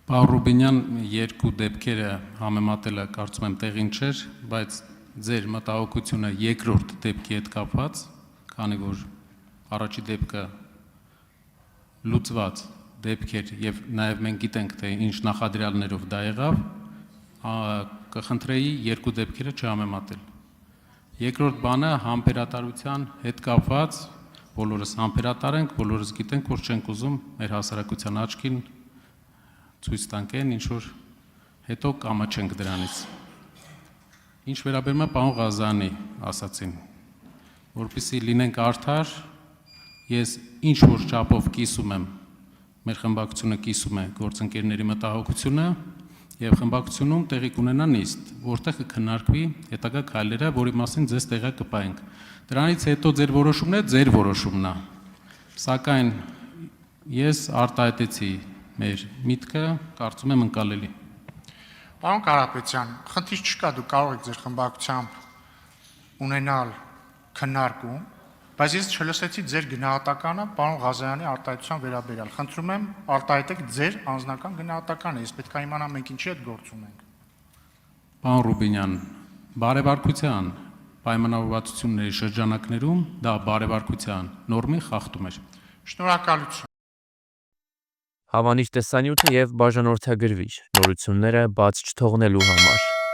Պարոն Ռուբինյան, երկու դեպքերը համեմատելը կարծում եմ տեղին չէր, բայց ձեր մտահոգությունը երկրորդ դեպքի հետ կապված, քանի որ առաջի դեպքը լուծված դեպք էր եւ նաեւ մենք գիտենք թե ինչ նախադրյալներով դա եղավ, կխնդրեի երկու դեպքերը չհամեմատել։ Երկրորդ բանը համբերատարության հետ կապված, բոլորս համբերատար ենք, բոլորս գիտենք, որ չենք ուզում մեր հասարակության աչքին ցույց տանք այն, ինչ որ հետո կամաչենք դրանից։ Ինչ վերաբերում է պարոն Ղազարյանի ասացին, որպեսզի լինենք արդար, ես ինչ որ չափով կիսում եմ, մեր խմբակցությունը կիսում է գործընկերների մտահոգությունը եւ խմբակցությունում տեղի կունենա նիստ, որտեղ կքննարկվի հետագա քայլերը, որի մասին ձեզ տեղյակ կպայենք։ Դրանից հետո ձեր որոշումն է, ձեր որոշումն է։ Սակայն ես արտահայտեցի մեր միտքը, կարծում եմ ընկալելի։ Պարոն Կարապետյան, խնդիր չկա, դուք կարող եք ձեր խմբակցությամբ ունենալ քննարկում, բայց ես չլսեցի ձեր գնահատականը պարոն Ղազարյանի արտահայտության վերաբերյալ։ Խնդրում եմ արտահայտեք ձեր անձնական գնահատականը, ես պետք է իմանամ մենք ինչի հետ գործ ունենք։ Պարոն Ռուբինյան, բարեվարկության պայմանավորվածությունների շրջանակներում դա բարեվարկության նորմի խախտում էր։ Շնորհակալություն։ Հավանիչ տեսանյութը եւ բաժանորդագրվիչ նորությունները բաց չթողնելու համար։